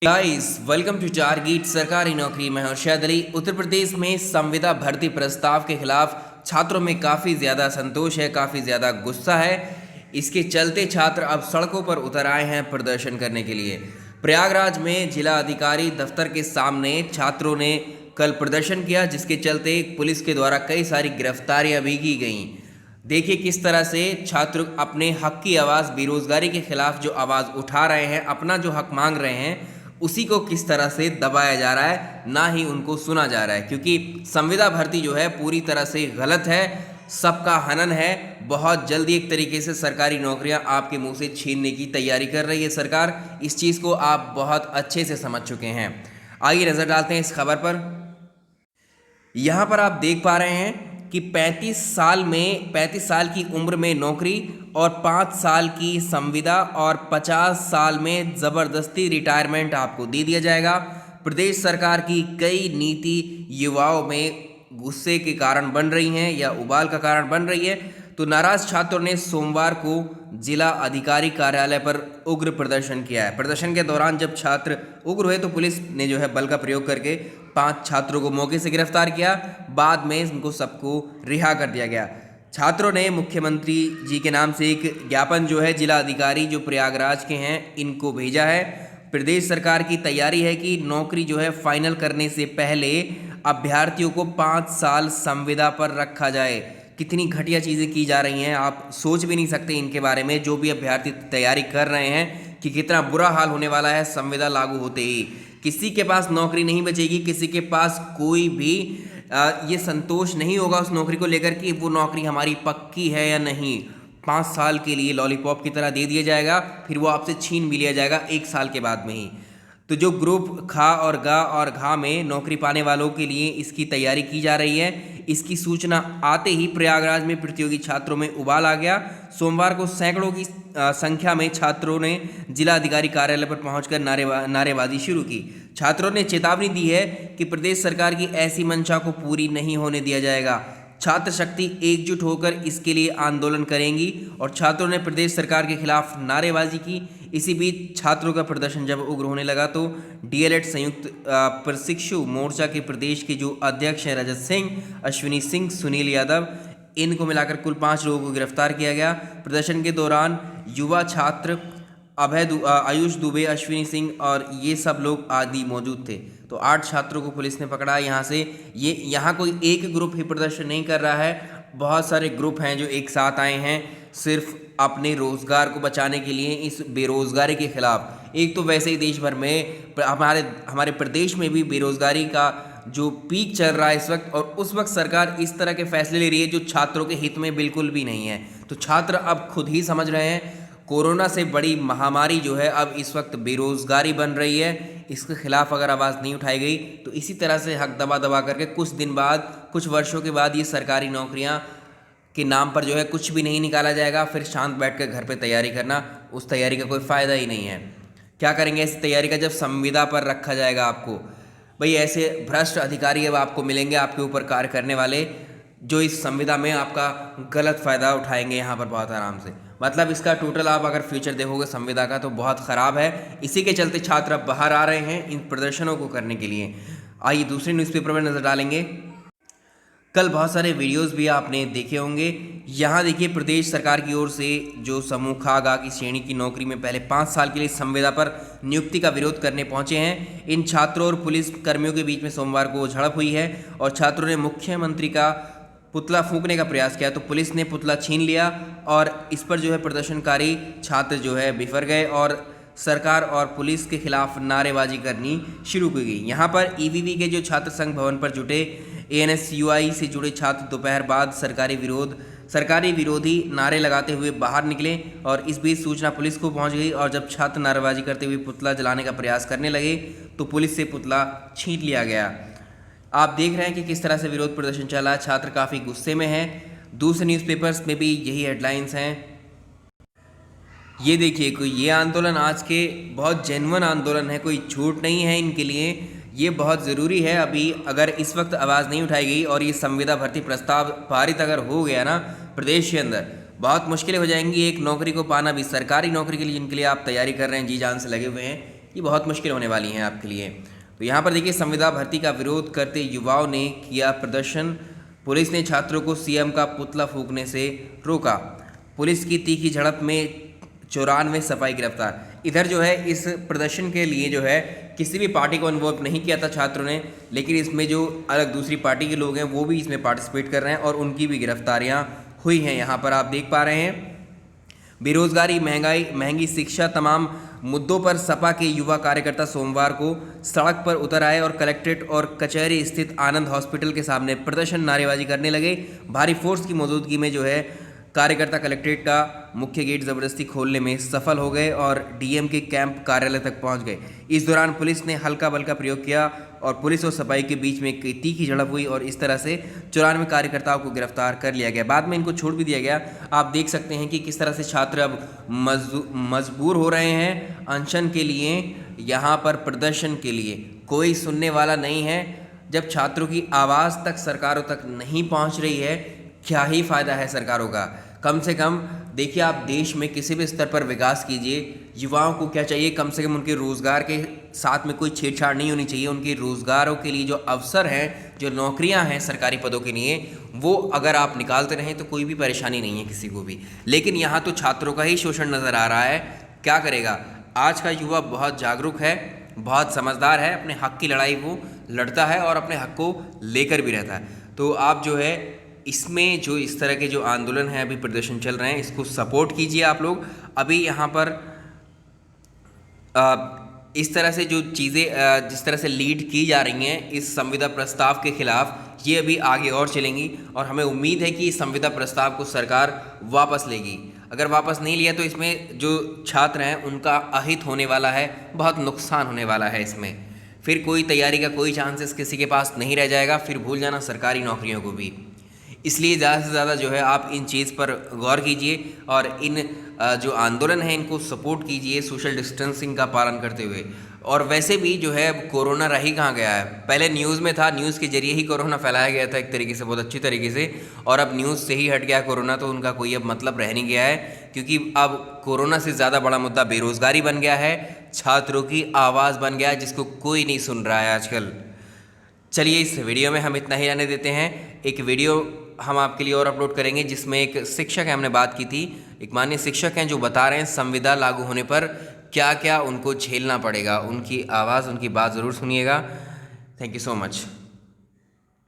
Guys welcome to target सरकारी नौकरी। मैं हर्षद अली। उत्तर प्रदेश में संविदा भर्ती प्रस्ताव के खिलाफ छात्रों में काफ़ी ज़्यादा संतोष है, काफ़ी ज़्यादा गुस्सा है। इसके चलते छात्र अब सड़कों पर उतर आए हैं प्रदर्शन करने के लिए। प्रयागराज में जिला अधिकारी दफ्तर के सामने छात्रों ने कल प्रदर्शन किया, जिसके चलते पुलिस के द्वारा कई सारी गिरफ्तारियां भी की गईं। देखिए किस तरह से छात्र अपने हक की आवाज़, बेरोजगारी के खिलाफ जो आवाज़ उठा रहे हैं, अपना जो हक मांग रहे हैं, उसी को किस तरह से दबाया जा रहा है, ना ही उनको सुना जा रहा है। क्योंकि संविदा भर्ती जो है पूरी तरह से गलत है, सबका हनन है। बहुत जल्दी एक तरीके से सरकारी नौकरियां आपके मुंह से छीनने की तैयारी कर रही है सरकार। इस चीज़ को आप बहुत अच्छे से समझ चुके हैं। आइए नज़र डालते हैं इस खबर पर। यहाँ पर आप देख पा रहे हैं कि 35 साल की उम्र में नौकरी और 5 साल की संविदा और 50 साल में ज़बरदस्ती रिटायरमेंट आपको दे दिया जाएगा। प्रदेश सरकार की कई नीति युवाओं में गुस्से के कारण बन रही हैं या उबाल का कारण बन रही है। तो नाराज छात्रों ने सोमवार को जिला अधिकारी कार्यालय पर उग्र प्रदर्शन किया है। प्रदर्शन के दौरान जब छात्र उग्र हुए तो पुलिस ने जो है बल का प्रयोग करके 5 छात्रों को मौके से गिरफ्तार किया। बाद में उनको सबको रिहा कर दिया गया। छात्रों ने मुख्यमंत्री जी के नाम से एक ज्ञापन जो है जिला अधिकारी जो प्रयागराज के हैं इनको भेजा है। प्रदेश सरकार की तैयारी है कि नौकरी जो है फाइनल करने से पहले अभ्यर्थियों को 5 साल संविदा पर रखा जाए। कितनी घटिया चीज़ें की जा रही हैं, आप सोच भी नहीं सकते इनके बारे में। जो भी अभ्यर्थी तैयारी कर रहे हैं कि कितना बुरा हाल होने वाला है संविदा लागू होते ही। किसी के पास नौकरी नहीं बचेगी, किसी के पास कोई भी ये संतोष नहीं होगा उस नौकरी को लेकर कि वो नौकरी हमारी पक्की है या नहीं। 5 साल के लिए लॉलीपॉप की तरह दे दिया जाएगा, फिर वो आपसे छीन भी लिया जाएगा 1 साल के बाद में ही। तो जो ग्रुप खा और गा और घा में नौकरी पाने वालों के लिए इसकी तैयारी की जा रही है, इसकी सूचना आते ही प्रयागराज में प्रतियोगी छात्रों में उबाल आ गया। सोमवार को सैकड़ों की संख्या में छात्रों ने जिला अधिकारी कार्यालय पर पहुंचकर नारेबाजी शुरू की। छात्रों ने चेतावनी दी है कि प्रदेश सरकार की ऐसी मंशा को पूरी नहीं होने दिया जाएगा। छात्र शक्ति एकजुट होकर इसके लिए आंदोलन करेंगी और छात्रों ने प्रदेश सरकार के खिलाफ नारेबाजी की। इसी बीच छात्रों का प्रदर्शन जब उग्र होने लगा तो डीएलएड संयुक्त प्रशिक्षु मोर्चा के प्रदेश के जो अध्यक्ष हैं रजत सिंह, अश्विनी सिंह, सुनील यादव, इनको मिलाकर कुल 5 लोगों को गिरफ्तार किया गया। प्रदर्शन के दौरान युवा छात्र आयुष दुबे, अश्विनी सिंह और ये सब लोग आदि मौजूद थे। तो 8 छात्रों को पुलिस ने पकड़ा। यहाँ कोई एक ग्रुप ही प्रदर्शन नहीं कर रहा है, बहुत सारे ग्रुप हैं जो एक साथ आए हैं सिर्फ अपने रोज़गार को बचाने के लिए, इस बेरोज़गारी के खिलाफ। एक तो वैसे ही देश भर में हमारे प्रदेश में भी बेरोज़गारी का जो पीक चल रहा है इस वक्त, और उस वक्त सरकार इस तरह के फैसले ले रही है जो छात्रों के हित में बिल्कुल भी नहीं है। तो छात्र अब खुद ही समझ रहे हैं कोरोना से बड़ी महामारी जो है अब इस वक्त बेरोज़गारी बन रही है। इसके खिलाफ अगर आवाज़ नहीं उठाई गई तो इसी तरह से हक दबा दबा करके कुछ दिन बाद, कुछ वर्षों के बाद ये सरकारी नौकरियां के नाम पर जो है कुछ भी नहीं निकाला जाएगा। फिर शांत बैठ कर घर पे तैयारी करना, उस तैयारी का कोई फ़ायदा ही नहीं है। क्या करेंगे ऐसी तैयारी का जब संविदा पर रखा जाएगा आपको? भाई ऐसे भ्रष्ट अधिकारी अब आपको मिलेंगे, आपके ऊपर कार्य करने वाले, जो इस संविदा में आपका गलत फ़ायदा उठाएंगे यहाँ पर बहुत आराम से। मतलब इसका टोटल आप अगर फ्यूचर देखोगे संविदा का तो बहुत ख़राब है। इसी के चलते छात्र अब बाहर आ रहे हैं इन प्रदर्शनों को करने के लिए। आइए दूसरे न्यूज़पेपर में नज़र डालेंगे। कल बहुत सारे वीडियोस भी आपने देखे होंगे। यहाँ देखिए प्रदेश सरकार की ओर से जो समूह खा गा की श्रेणी की नौकरी में पहले 5 साल के लिए संविदा पर नियुक्ति का विरोध करने पहुंचे हैं। इन छात्रों और पुलिस कर्मियों के बीच में सोमवार को झड़प हुई है और छात्रों ने मुख्यमंत्री का पुतला फूंकने का प्रयास किया तो पुलिस ने पुतला छीन लिया और इस पर जो है प्रदर्शनकारी छात्र जो है बिफर गए और सरकार और पुलिस के खिलाफ नारेबाजी करनी शुरू की गई। यहाँ पर ईवीवी के जो छात्र संघ भवन पर जुटे एएनएसयूआई से जुड़े छात्र दोपहर बाद सरकारी विरोधी नारे लगाते हुए बाहर निकले और इस बीच सूचना पुलिस को पहुंच गई और जब छात्र नारेबाजी करते हुए पुतला जलाने का प्रयास करने लगे तो पुलिस से पुतला छीन लिया गया। आप देख रहे हैं कि किस तरह से विरोध प्रदर्शन चला। छात्र काफ़ी गुस्से में हैं। दूसरे न्यूज़पेपर्स में भी यही हेडलाइंस हैं। ये देखिए, कोई ये आंदोलन आज के बहुत जेन्युइन आंदोलन है, कोई झूठ नहीं है इनके लिए। ये बहुत ज़रूरी है। अभी अगर इस वक्त आवाज़ नहीं उठाई गई और ये संविदा भर्ती प्रस्ताव पारित अगर हो गया ना प्रदेश के अंदर, बहुत मुश्किलें हो जाएंगी एक नौकरी को पाना भी, सरकारी नौकरी के लिए जिनके लिए आप तैयारी कर रहे हैं, जी जान से लगे हुए हैं। ये बहुत मुश्किल होने वाली हैं आपके लिए। तो यहाँ पर देखिए, संविदा भर्ती का विरोध करते युवाओं ने किया प्रदर्शन, पुलिस ने छात्रों को सीएम का पुतला फूंकने से रोका। पुलिस की तीखी झड़प में 94 सफाई गिरफ्तार। इधर जो है इस प्रदर्शन के लिए जो है किसी भी पार्टी को इन्वॉल्व नहीं किया था छात्रों ने, लेकिन इसमें जो अलग दूसरी पार्टी के लोग हैं वो भी इसमें पार्टिसिपेट कर रहे हैं और उनकी भी गिरफ्तारियां हुई हैं। यहाँ पर आप देख पा रहे हैं, बेरोजगारी, महंगाई, महंगी शिक्षा, तमाम मुद्दों पर सपा के युवा कार्यकर्ता सोमवार को सड़क पर उतर आए और कलेक्ट्रेट और कचहरी स्थित आनंद हॉस्पिटल के सामने प्रदर्शन, नारेबाजी करने लगे। भारी फोर्स की मौजूदगी में जो है कार्यकर्ता कलेक्ट्रेट का मुख्य गेट जबरदस्ती खोलने में सफल हो गए और डीएम के कैंप कार्यालय तक पहुंच गए। इस दौरान पुलिस ने हल्का बल का प्रयोग किया और पुलिस और सफाई के बीच में एक तीखी झड़प हुई और इस तरह से 94 कार्यकर्ताओं को गिरफ्तार कर लिया गया। बाद में इनको छोड़ भी दिया गया। आप देख सकते हैं कि किस तरह से छात्र अब मजबूर हो रहे हैं अनशन के लिए, यहाँ पर प्रदर्शन के लिए। कोई सुनने वाला नहीं है। जब छात्रों की आवाज़ तक सरकारों तक नहीं पहुँच रही है, क्या ही फ़ायदा है सरकारों का। कम से कम देखिए, आप देश में किसी भी स्तर पर विकास कीजिए, युवाओं को क्या चाहिए, कम से कम उनके रोज़गार के साथ में कोई छेड़छाड़ नहीं होनी चाहिए। उनके रोज़गारों के लिए जो अवसर हैं, जो नौकरियां हैं सरकारी पदों के लिए, वो अगर आप निकालते रहें तो कोई भी परेशानी नहीं है किसी को भी। लेकिन यहाँ तो छात्रों का ही शोषण नज़र आ रहा है। क्या करेगा? आज का युवा बहुत जागरूक है, बहुत समझदार है, अपने हक़ की लड़ाई वो लड़ता है और अपने हक़ को लेकर भी रहता है। तो आप जो है इसमें जो इस तरह के जो आंदोलन हैं, अभी प्रदर्शन चल रहे हैं, इसको सपोर्ट कीजिए आप लोग। अभी यहाँ पर इस तरह से जो चीज़ें जिस तरह से लीड की जा रही हैं इस संविदा प्रस्ताव के खिलाफ, ये अभी आगे और चलेंगी और हमें उम्मीद है कि इस संविदा प्रस्ताव को सरकार वापस लेगी। अगर वापस नहीं लिया तो इसमें जो छात्र हैं उनका अहित होने वाला है, बहुत नुकसान होने वाला है। इसमें फिर कोई तैयारी का कोई चांसेस किसी के पास नहीं रह जाएगा, फिर भूल जाना सरकारी नौकरियों को भी। इसलिए ज़्यादा से ज़्यादा जो है आप इन चीज़ पर गौर कीजिए और इन जो आंदोलन है इनको सपोर्ट कीजिए सोशल डिस्टेंसिंग का पालन करते हुए। और वैसे भी जो है अब कोरोना रह ही कहाँ गया है। पहले न्यूज़ में था, न्यूज़ के जरिए ही कोरोना फैलाया गया था एक तरीके से, बहुत अच्छी तरीके से, और अब न्यूज़ से ही हट गया कोरोना, तो उनका कोई अब मतलब रह नहीं गया है। क्योंकि अब कोरोना से ज़्यादा बड़ा मुद्दा बेरोज़गारी बन गया है, छात्रों की आवाज़ बन गया है, जिसको कोई नहीं सुन रहा है आजकल। चलिए, इस वीडियो में हम इतना ही रहने देते हैं। एक वीडियो हम आपके लिए और अपलोड करेंगे जिसमें एक शिक्षक है, हमने बात की थी, एक माननीय शिक्षक हैं जो बता रहे हैं संविदा लागू होने पर क्या क्या उनको झेलना पड़ेगा। उनकी आवाज़, उनकी बात ज़रूर सुनिएगा। Thank you so much.